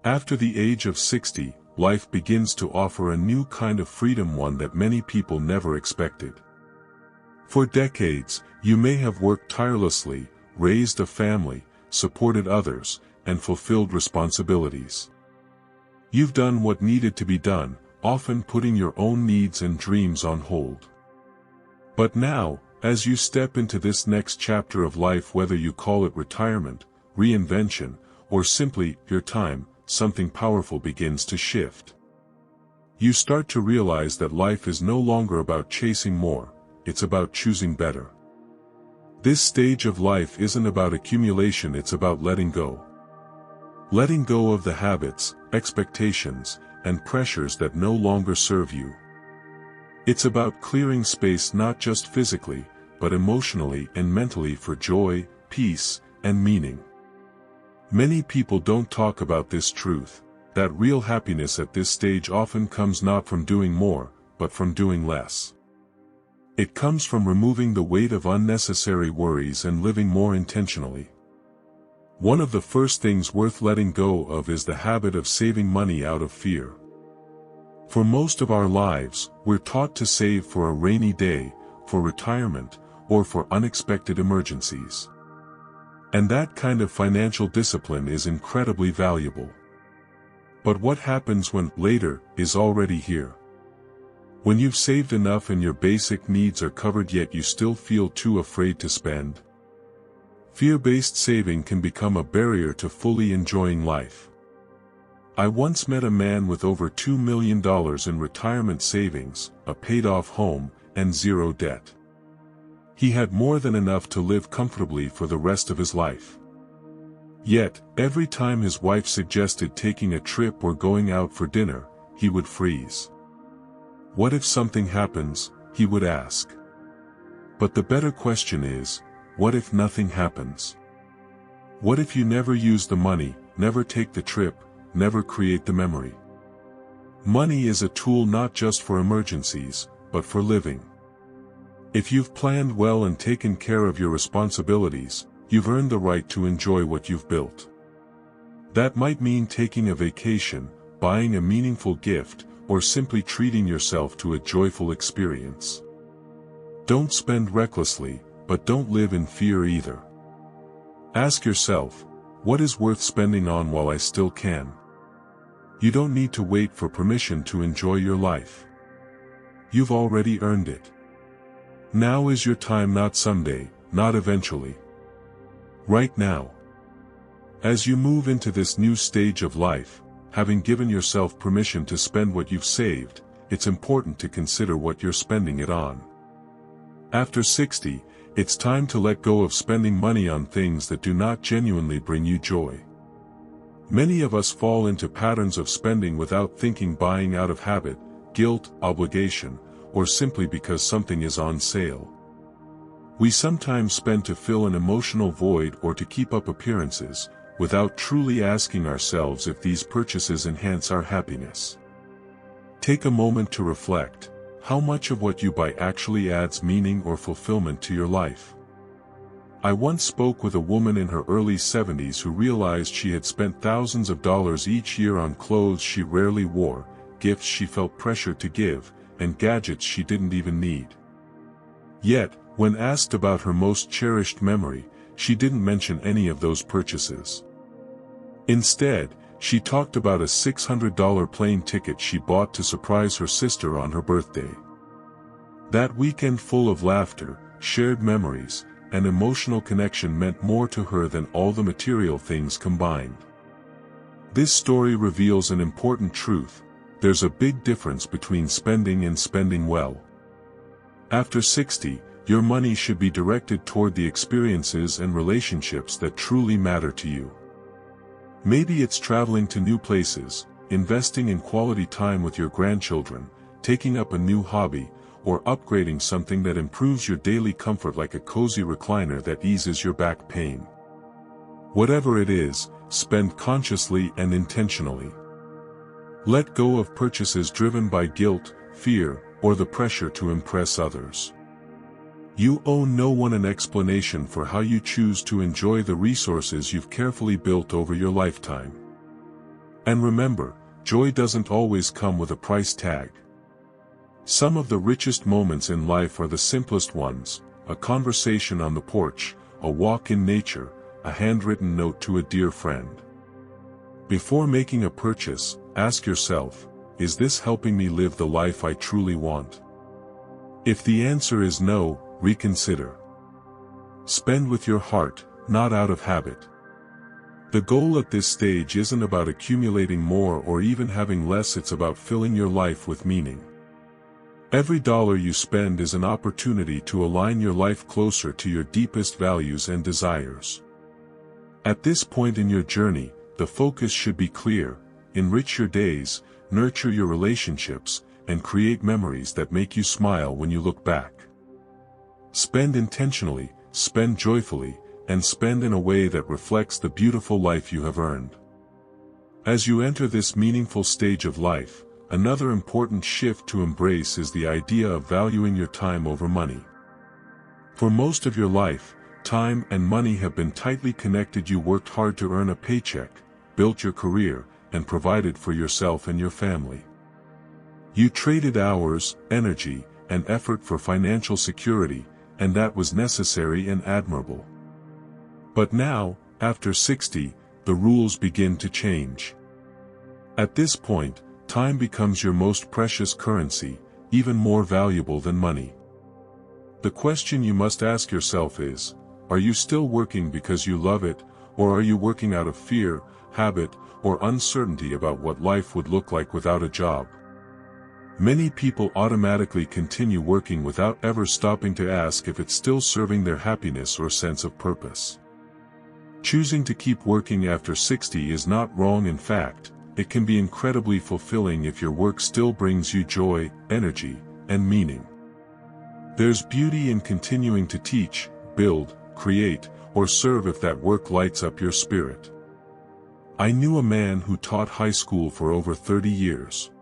After the age of 60, life begins to offer a new kind of freedom, one that many people never expected. For decades, you may have worked tirelessly, raised a family, supported others, and fulfilled responsibilities. You've done what needed to be done, often putting your own needs and dreams on hold. But now, as you step into this next chapter of life, whether you call it retirement, reinvention, or simply your time, something powerful begins to shift. You start to realize that life is no longer about chasing more, it's about choosing better. This stage of life isn't about accumulation, it's about letting go. Letting go of the habits, expectations, and pressures that no longer serve you. It's about clearing space not just physically, but emotionally and mentally for joy, peace, and meaning. Many people don't talk about this truth, that real happiness at this stage often comes not from doing more, but from doing less. It comes from removing the weight of unnecessary worries and living more intentionally. One of the first things worth letting go of is the habit of saving money out of fear. For most of our lives, we're taught to save for a rainy day, for retirement, or for unexpected emergencies. And that kind of financial discipline is incredibly valuable. But what happens when later is already here? When you've saved enough and your basic needs are covered yet you still feel too afraid to spend? Fear-based saving can become a barrier to fully enjoying life. I once met a man with over $2 million in retirement savings, a paid-off home, and zero debt. He had more than enough to live comfortably for the rest of his life. Yet, every time his wife suggested taking a trip or going out for dinner, he would freeze. What if something happens, he would ask. But the better question is, what if nothing happens? What if you never use the money, never take the trip, never create the memory? Money is a tool not just for emergencies, but for living. If you've planned well and taken care of your responsibilities, you've earned the right to enjoy what you've built. That might mean taking a vacation, buying a meaningful gift, or simply treating yourself to a joyful experience. Don't spend recklessly, but don't live in fear either. Ask yourself, what is worth spending on while I still can? You don't need to wait for permission to enjoy your life. You've already earned it. Now is your time, not someday, not eventually. Right now. As you move into this new stage of life, having given yourself permission to spend what you've saved, it's important to consider what you're spending it on. After 60, it's time to let go of spending money on things that do not genuinely bring you joy. Many of us fall into patterns of spending without thinking, buying out of habit, guilt, obligation, or simply because something is on sale. We sometimes spend to fill an emotional void or to keep up appearances, without truly asking ourselves if these purchases enhance our happiness. Take a moment to reflect. How much of what you buy actually adds meaning or fulfillment to your life? I once spoke with a woman in her early 70s who realized she had spent thousands of dollars each year on clothes she rarely wore, gifts she felt pressured to give, and gadgets she didn't even need. Yet, when asked about her most cherished memory, she didn't mention any of those purchases. Instead, she talked about a $600 plane ticket she bought to surprise her sister on her birthday. That weekend full of laughter, shared memories, and emotional connection meant more to her than all the material things combined. This story reveals an important truth: there's a big difference between spending and spending well. After 60, your money should be directed toward the experiences and relationships that truly matter to you. Maybe it's traveling to new places, investing in quality time with your grandchildren, taking up a new hobby, or upgrading something that improves your daily comfort, like a cozy recliner that eases your back pain. Whatever it is, spend consciously and intentionally. Let go of purchases driven by guilt, fear, or the pressure to impress others. You owe no one an explanation for how you choose to enjoy the resources you've carefully built over your lifetime. And remember, joy doesn't always come with a price tag. Some of the richest moments in life are the simplest ones: a conversation on the porch, a walk in nature, a handwritten note to a dear friend. Before making a purchase, ask yourself, is this helping me live the life I truly want? If the answer is no, reconsider. Spend with your heart, not out of habit. The goal at this stage isn't about accumulating more or even having less, it's about filling your life with meaning. Every dollar you spend is an opportunity to align your life closer to your deepest values and desires. At this point in your journey, the focus should be clear: enrich your days, nurture your relationships, and create memories that make you smile when you look back. Spend intentionally, spend joyfully, and spend in a way that reflects the beautiful life you have earned. As you enter this meaningful stage of life, another important shift to embrace is the idea of valuing your time over money. For most of your life, time and money have been tightly connected. You worked hard to earn a paycheck, built your career, and provided for yourself and your family. You traded hours, energy, and effort for financial security, and that was necessary and admirable. But now, after 60, the rules begin to change. At this point, time becomes your most precious currency, even more valuable than money. The question you must ask yourself is, are you still working because you love it, or are you working out of fear, habit, or uncertainty about what life would look like without a job? Many people automatically continue working without ever stopping to ask if it's still serving their happiness or sense of purpose. Choosing to keep working after 60 is not wrong. In fact, it can be incredibly fulfilling if your work still brings you joy, energy, and meaning. There's beauty in continuing to teach, build, create, or serve if that work lights up your spirit. I knew a man who taught high school for over 30 years.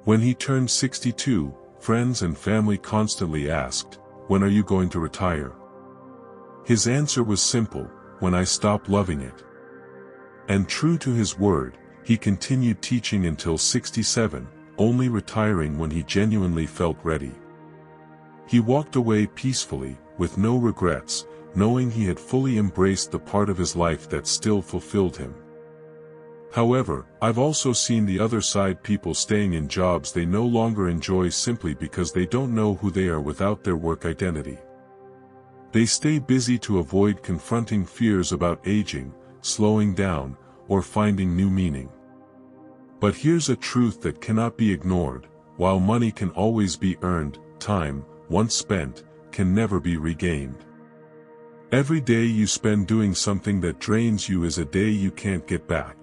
When he turned 62, friends and family constantly asked, "When are you going to retire?" His answer was simple: "When I stop loving it." And true to his word, he continued teaching until 67, only retiring when he genuinely felt ready. He walked away peacefully, with no regrets, knowing he had fully embraced the part of his life that still fulfilled him. However, I've also seen the other side: people staying in jobs they no longer enjoy simply because they don't know who they are without their work identity. They stay busy to avoid confronting fears about aging, slowing down, or finding new meaning. But here's a truth that cannot be ignored: while money can always be earned, time, once spent, can never be regained. Every day you spend doing something that drains you is a day you can't get back.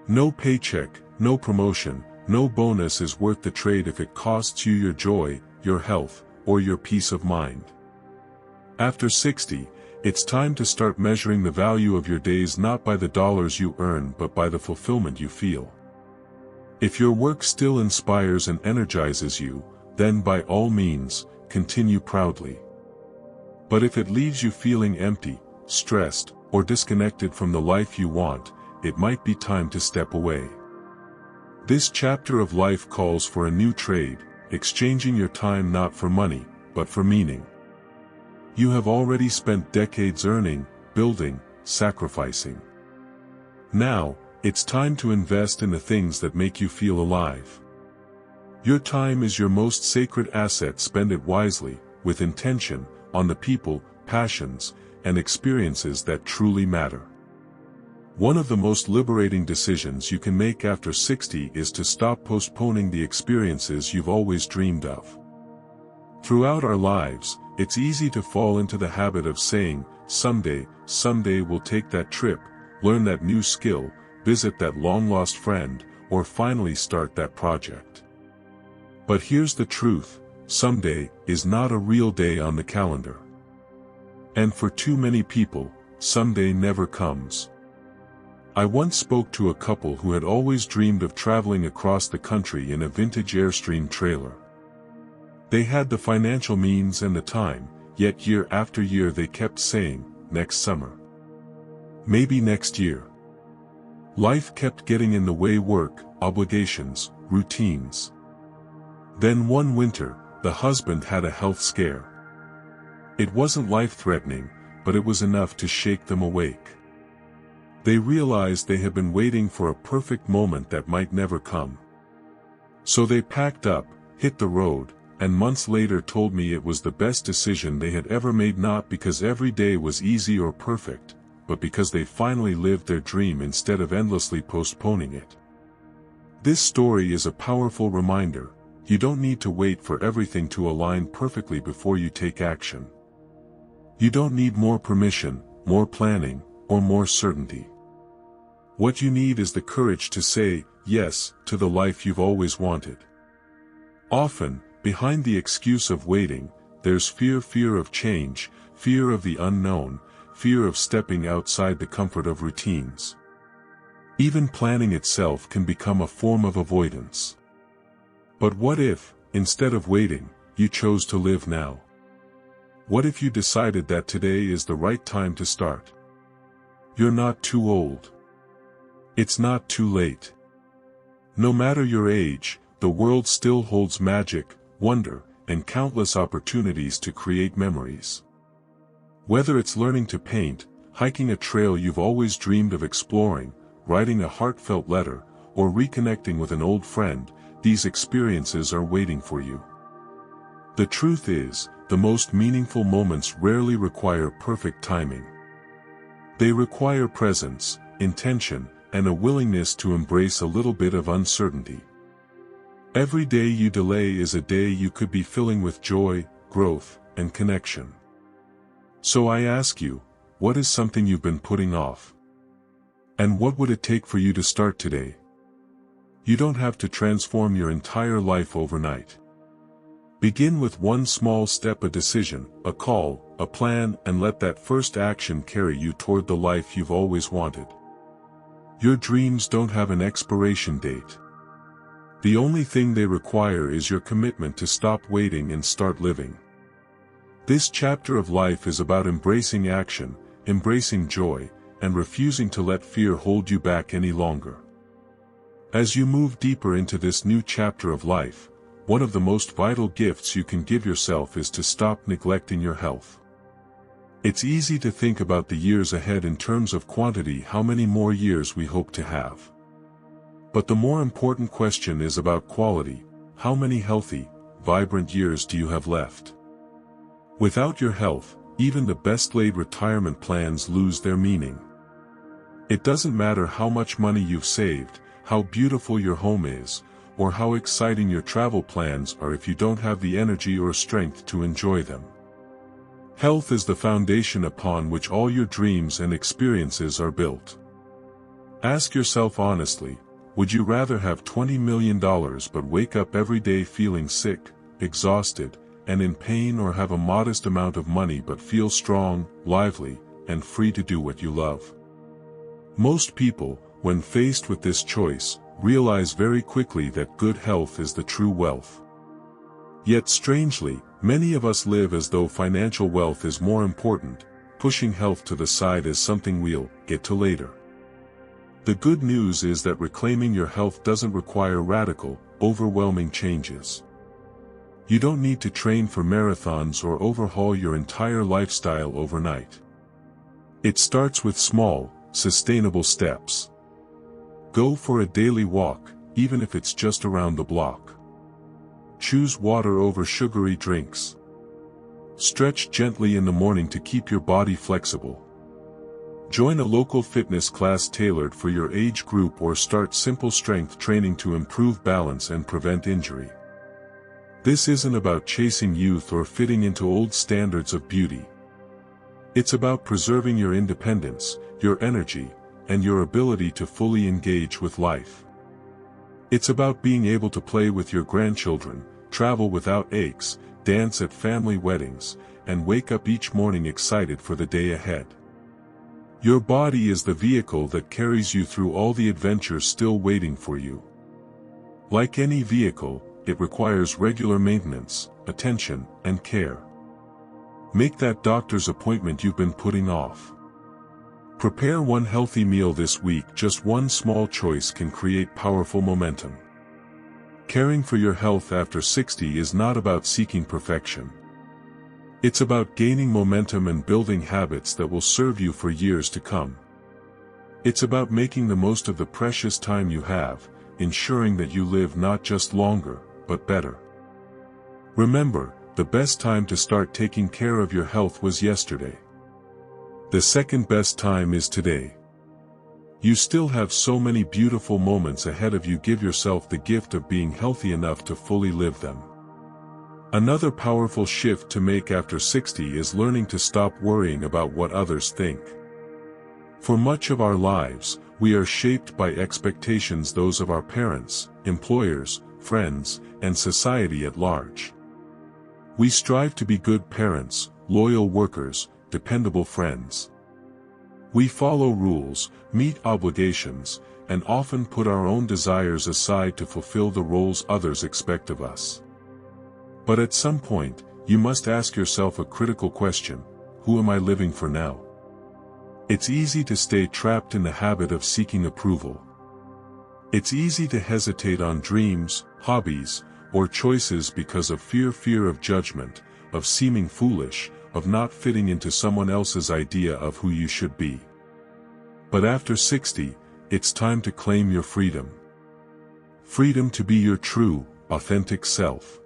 No paycheck, no promotion, no bonus is worth the trade if it costs you your joy, your health, or your peace of mind. After 60, it's time to start measuring the value of your days not by the dollars you earn but by the fulfillment you feel. If your work still inspires and energizes you, then by all means, continue proudly. But if it leaves you feeling empty, stressed, or disconnected from the life you want, it might be time to step away. This chapter of life calls for a new trade, exchanging your time not for money, but for meaning. You have already spent decades earning, building, sacrificing. Now, it's time to invest in the things that make you feel alive. Your time is your most sacred asset. Spend it wisely, with intention, on the people, passions, and experiences that truly matter. One of the most liberating decisions you can make after 60 is to stop postponing the experiences you've always dreamed of. Throughout our lives, it's easy to fall into the habit of saying, someday we'll take that trip, learn that new skill, visit that long-lost friend, or finally start that project. But here's the truth: someday is not a real day on the calendar. And for too many people, someday never comes. I once spoke to a couple who had always dreamed of traveling across the country in a vintage Airstream trailer. They had the financial means and the time, yet year after year they kept saying, "Next summer. Maybe next year." Life kept getting in the way: work, obligations, routines. Then one winter, the husband had a health scare. It wasn't life-threatening, but it was enough to shake them awake. They realized they had been waiting for a perfect moment that might never come. So they packed up, hit the road, and months later told me it was the best decision they had ever made, not because every day was easy or perfect, but because they finally lived their dream instead of endlessly postponing it. This story is a powerful reminder: you don't need to wait for everything to align perfectly before you take action. You don't need more permission, more planning, or more certainty. What you need is the courage to say yes to the life you've always wanted. Often, behind the excuse of waiting, there's fear of change, fear of the unknown, fear of stepping outside the comfort of routines. Even planning itself can become a form of avoidance. But what if, instead of waiting, you chose to live now? What if you decided that today is the right time to start? You're not too old. It's not too late. No matter your age, the world still holds magic, wonder, and countless opportunities to create memories. Whether it's learning to paint, hiking a trail you've always dreamed of exploring, writing a heartfelt letter, or reconnecting with an old friend, these experiences are waiting for you. The truth is, the most meaningful moments rarely require perfect timing. They require presence, intention, and a willingness to embrace a little bit of uncertainty. Every day you delay is a day you could be filling with joy, growth, and connection. So I ask you, what is something you've been putting off? And what would it take for you to start today? You don't have to transform your entire life overnight. Begin with one small step: a decision, a call, a plan, and let that first action carry you toward the life you've always wanted. Your dreams don't have an expiration date. The only thing they require is your commitment to stop waiting and start living. This chapter of life is about embracing action, embracing joy, and refusing to let fear hold you back any longer. As you move deeper into this new chapter of life, one of the most vital gifts you can give yourself is to stop neglecting your health. It's easy to think about the years ahead in terms of quantity: how many more years we hope to have. But the more important question is about quality: how many healthy, vibrant years do you have left? Without your health, even the best-laid retirement plans lose their meaning. It doesn't matter how much money you've saved, how beautiful your home is, or how exciting your travel plans are if you don't have the energy or strength to enjoy them. Health is the foundation upon which all your dreams and experiences are built. Ask yourself honestly, would you rather have $20 million but wake up every day feeling sick, exhausted, and in pain, or have a modest amount of money but feel strong, lively, and free to do what you love? Most people, when faced with this choice, realize very quickly that good health is the true wealth. Yet strangely, many of us live as though financial wealth is more important, pushing health to the side as something we'll get to later. The good news is that reclaiming your health doesn't require radical, overwhelming changes. You don't need to train for marathons or overhaul your entire lifestyle overnight. It starts with small, sustainable steps. Go for a daily walk, even if it's just around the block. Choose water over sugary drinks. Stretch gently in the morning to keep your body flexible. Join a local fitness class tailored for your age group, or start simple strength training to improve balance and prevent injury. This isn't about chasing youth or fitting into old standards of beauty. It's about preserving your independence, your energy, and your ability to fully engage with life. It's about being able to play with your grandchildren, travel without aches, dance at family weddings, and wake up each morning excited for the day ahead. Your body is the vehicle that carries you through all the adventures still waiting for you. Like any vehicle, it requires regular maintenance, attention, and care. Make that doctor's appointment you've been putting off. Prepare one healthy meal this week. Just one small choice can create powerful momentum. Caring for your health after 60 is not about seeking perfection. It's about gaining momentum and building habits that will serve you for years to come. It's about making the most of the precious time you have, ensuring that you live not just longer, but better. Remember, the best time to start taking care of your health was yesterday. The second best time is today. You still have so many beautiful moments ahead of you. Give yourself the gift of being healthy enough to fully live them. Another powerful shift to make after 60 is learning to stop worrying about what others think. For much of our lives, we are shaped by expectations, those of our parents, employers, friends, and society at large. We strive to be good parents, loyal workers, dependable friends. We follow rules, meet obligations, and often put our own desires aside to fulfill the roles others expect of us. But at some point, you must ask yourself a critical question: who am I living for now? It's easy to stay trapped in the habit of seeking approval. It's easy to hesitate on dreams, hobbies, or choices because of fear of judgment, of seeming foolish, of not fitting into someone else's idea of who you should be. But after 60, it's time to claim your freedom. Freedom to be your true, authentic self.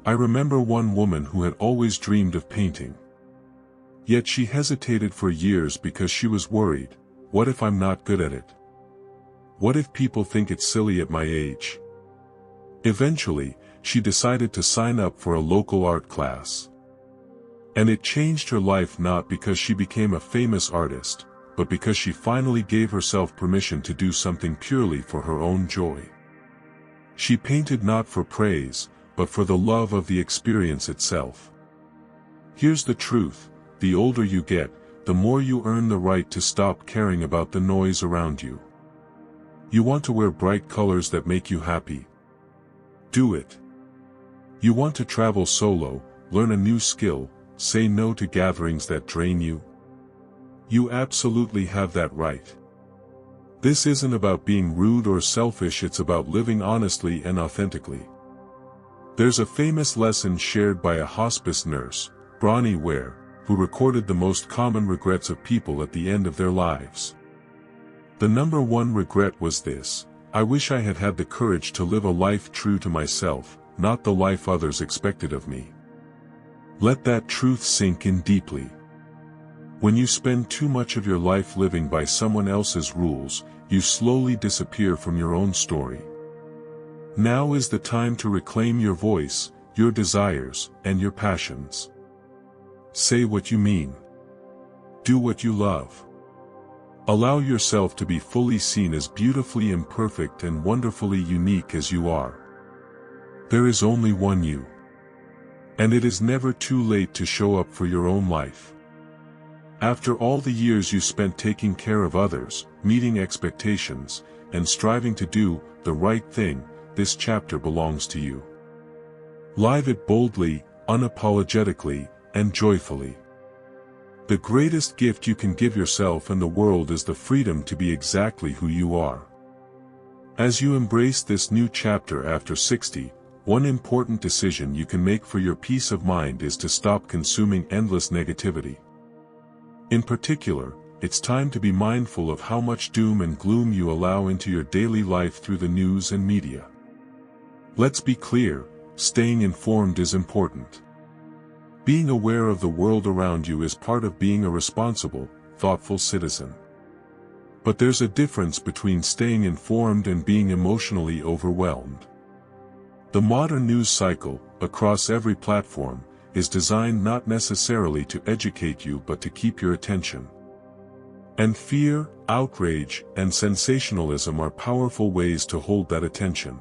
I remember one woman who had always dreamed of painting. Yet she hesitated for years because she was worried, what if I'm not good at it? What if people think it's silly at my age? Eventually, she decided to sign up for a local art class. And it changed her life, not because she became a famous artist, but because she finally gave herself permission to do something purely for her own joy. She painted not for praise, but for the love of the experience itself. Here's the truth: the older you get, the more you earn the right to stop caring about the noise around you. You want to wear bright colors that make you happy? Do it. You want to travel solo, learn a new skill, say no to gatherings that drain you? You absolutely have that right. This isn't about being rude or selfish, it's about living honestly and authentically. There's a famous lesson shared by a hospice nurse, Bronnie Ware, who recorded the most common regrets of people at the end of their lives. The number one regret was this: I wish I had had the courage to live a life true to myself, not the life others expected of me. Let that truth sink in deeply. When you spend too much of your life living by someone else's rules, you slowly disappear from your own story. Now is the time to reclaim your voice, your desires, and your passions. Say what you mean. Do what you love. Allow yourself to be fully seen as beautifully imperfect and wonderfully unique as you are. There is only one you. And it is never too late to show up for your own life. After all the years you spent taking care of others, meeting expectations, and striving to do the right thing, this chapter belongs to you. Live it boldly, unapologetically, and joyfully. The greatest gift you can give yourself and the world is the freedom to be exactly who you are. As you embrace this new chapter after 60, one important decision you can make for your peace of mind is to stop consuming endless negativity. In particular, it's time to be mindful of how much doom and gloom you allow into your daily life through the news and media. Let's be clear, staying informed is important. Being aware of the world around you is part of being a responsible, thoughtful citizen. But there's a difference between staying informed and being emotionally overwhelmed. The modern news cycle, across every platform, is designed not necessarily to educate you but to keep your attention. And fear, outrage, and sensationalism are powerful ways to hold that attention.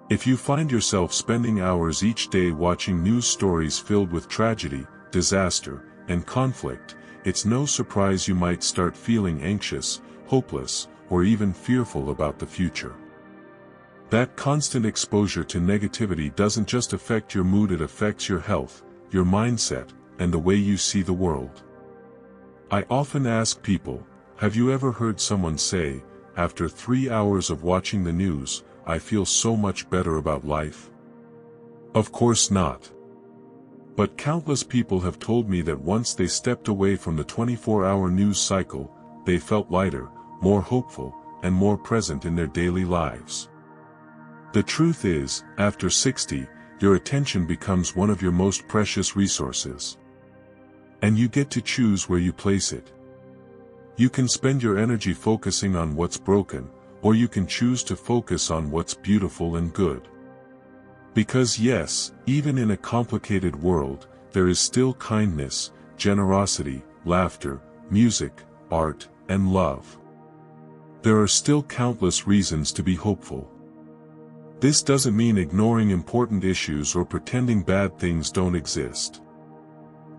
If you find yourself spending hours each day watching news stories filled with tragedy, disaster, and conflict, it's no surprise you might start feeling anxious, hopeless, or even fearful about the future. That constant exposure to negativity doesn't just affect your mood, it affects your health, your mindset, and the way you see the world. I often ask people, have you ever heard someone say, after 3 hours of watching the news, I feel so much better about life? Of course not. But countless people have told me that once they stepped away from the 24-hour news cycle, they felt lighter, more hopeful, and more present in their daily lives. The truth is, after 60, your attention becomes one of your most precious resources. And you get to choose where you place it. You can spend your energy focusing on what's broken, or you can choose to focus on what's beautiful and good. Because yes, even in a complicated world, there is still kindness, generosity, laughter, music, art, and love. There are still countless reasons to be hopeful. This doesn't mean ignoring important issues or pretending bad things don't exist.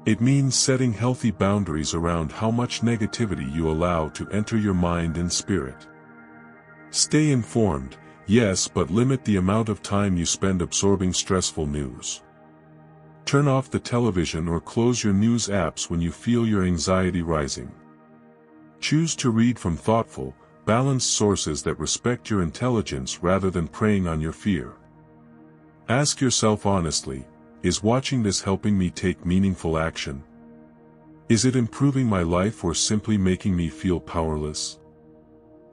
It means setting healthy boundaries around how much negativity you allow to enter your mind and spirit. Stay informed, yes, but limit the amount of time you spend absorbing stressful news. Turn off the television or close your news apps when you feel your anxiety rising. Choose to read from thoughtful, balanced sources that respect your intelligence rather than preying on your fear. Ask yourself honestly, is watching this helping me take meaningful action? Is it improving my life or simply making me feel powerless?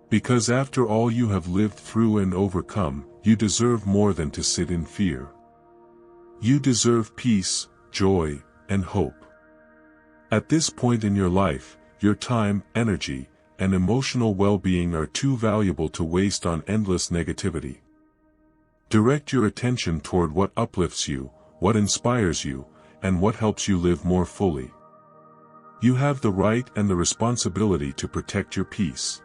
Because after all you have lived through and overcome, you deserve more than to sit in fear. You deserve peace, joy, and hope. At this point in your life, your time, energy, and emotional well-being are too valuable to waste on endless negativity. Direct your attention toward what uplifts you, what inspires you, and what helps you live more fully. You have the right and the responsibility to protect your peace.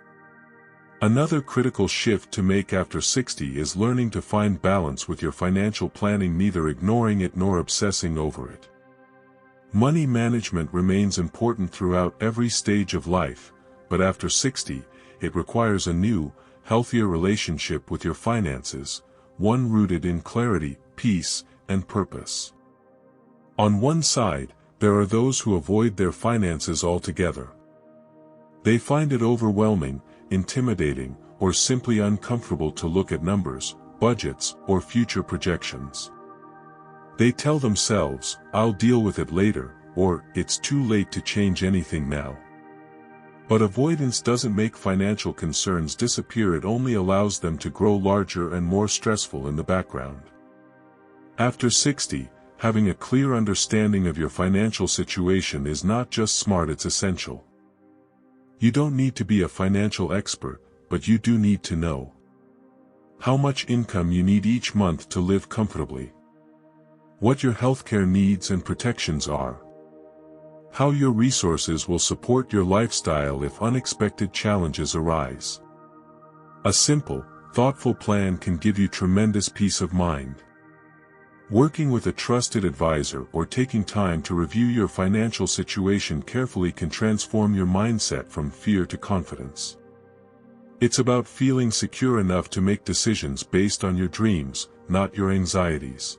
Another critical shift to make after 60 is learning to find balance with your financial planning, neither ignoring it nor obsessing over it. Money management remains important throughout every stage of life, but after 60, it requires a new, healthier relationship with your finances, one rooted in clarity, peace, and purpose. On one side, there are those who avoid their finances altogether. They find it overwhelming, intimidating, or simply uncomfortable to look at numbers, budgets, or future projections. They tell themselves, I'll deal with it later, or it's too late to change anything now. But avoidance doesn't make financial concerns disappear, it only allows them to grow larger and more stressful in the background. After 60, having a clear understanding of your financial situation is not just smart, it's essential. You don't need to be a financial expert, but you do need to know how much income you need each month to live comfortably, what your healthcare needs and protections are, how your resources will support your lifestyle if unexpected challenges arise. A simple, thoughtful plan can give you tremendous peace of mind. Working with a trusted advisor or taking time to review your financial situation carefully can transform your mindset from fear to confidence. It's about feeling secure enough to make decisions based on your dreams, not your anxieties.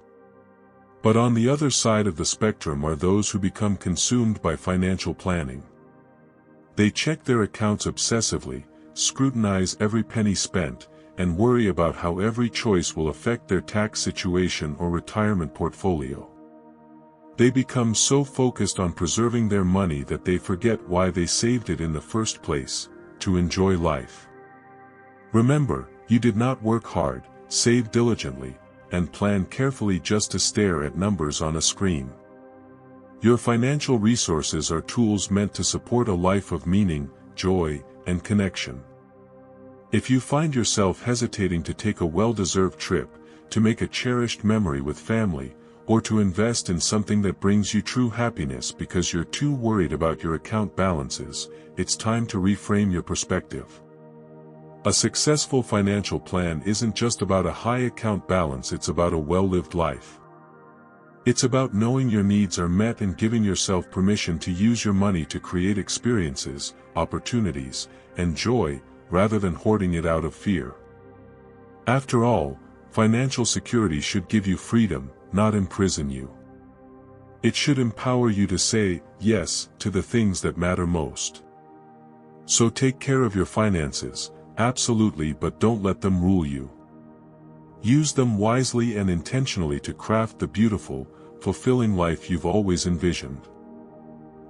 But on the other side of the spectrum are those who become consumed by financial planning. They check their accounts obsessively, scrutinize every penny spent, and worry about how every choice will affect their tax situation or retirement portfolio. They become so focused on preserving their money that they forget why they saved it in the first place, to enjoy life. Remember, you did not work hard, save diligently, and plan carefully just to stare at numbers on a screen. Your financial resources are tools meant to support a life of meaning, joy, and connection. If you find yourself hesitating to take a well-deserved trip, to make a cherished memory with family, or to invest in something that brings you true happiness because you're too worried about your account balances, it's time to reframe your perspective. A successful financial plan isn't just about a high account balance, it's about a well-lived life. It's about knowing your needs are met and giving yourself permission to use your money to create experiences, opportunities, and joy, rather than hoarding it out of fear. After all, financial security should give you freedom, not imprison you. It should empower you to say yes to the things that matter most. So take care of your finances, absolutely, but don't let them rule you. Use them wisely and intentionally to craft the beautiful, fulfilling life you've always envisioned.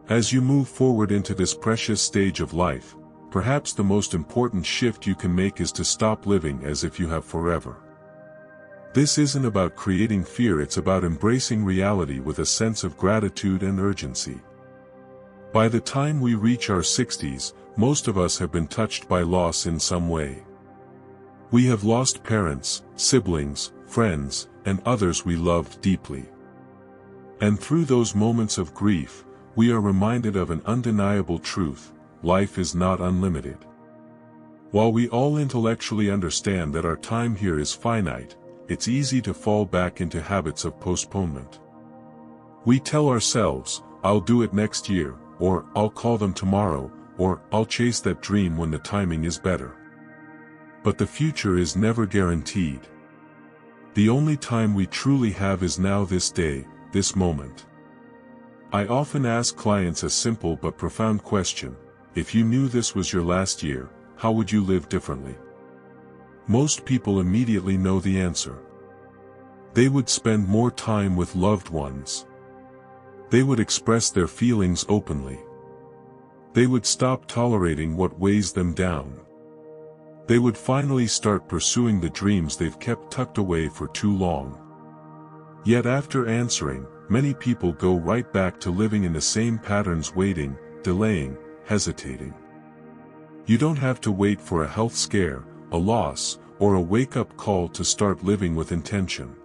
As you move forward into this precious stage of life, perhaps the most important shift you can make is to stop living as if you have forever. This isn't about creating fear, it's about embracing reality with a sense of gratitude and urgency. By the time we reach our 60s, most of us have been touched by loss in some way. We have lost parents, siblings, friends, and others we loved deeply. And through those moments of grief, we are reminded of an undeniable truth: life is not unlimited. While we all intellectually understand that our time here is finite, it's easy to fall back into habits of postponement. We tell ourselves, "I'll do it next year," or "I'll call them tomorrow," or "I'll chase that dream when the timing is better." But the future is never guaranteed. The only time we truly have is now, this day, this moment. I often ask clients a simple but profound question: if you knew this was your last year, how would you live differently? Most people immediately know the answer. They would spend more time with loved ones. They would express their feelings openly. They would stop tolerating what weighs them down. They would finally start pursuing the dreams they've kept tucked away for too long. Yet after answering, many people go right back to living in the same patterns, waiting, delaying, hesitating. You don't have to wait for a health scare, a loss, or a wake-up call to start living with intention.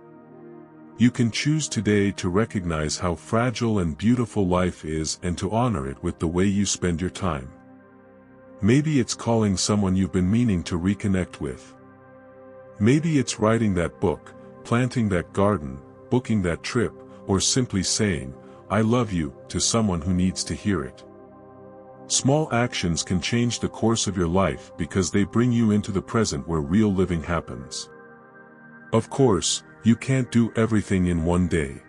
You can choose today to recognize how fragile and beautiful life is and to honor it with the way you spend your time. Maybe it's calling someone you've been meaning to reconnect with. Maybe it's writing that book, planting that garden, booking that trip, or simply saying, "I love you," to someone who needs to hear it. Small actions can change the course of your life because they bring you into the present where real living happens. Of course, you can't do everything in one day.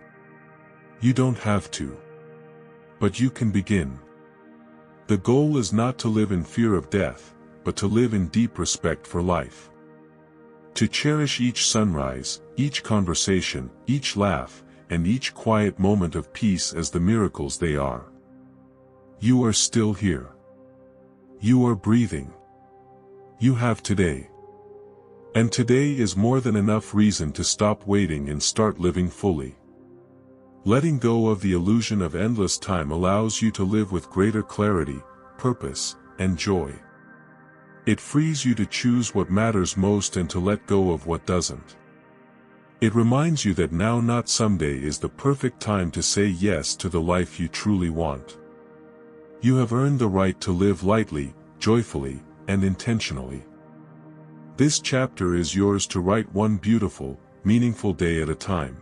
You don't have to. But you can begin. The goal is not to live in fear of death, but to live in deep respect for life. To cherish each sunrise, each conversation, each laugh, and each quiet moment of peace as the miracles they are. You are still here. You are breathing. You have today. And today is more than enough reason to stop waiting and start living fully. Letting go of the illusion of endless time allows you to live with greater clarity, purpose, and joy. It frees you to choose what matters most and to let go of what doesn't. It reminds you that now, not someday, is the perfect time to say yes to the life you truly want. You have earned the right to live lightly, joyfully, and intentionally. This chapter is yours to write one beautiful, meaningful day at a time.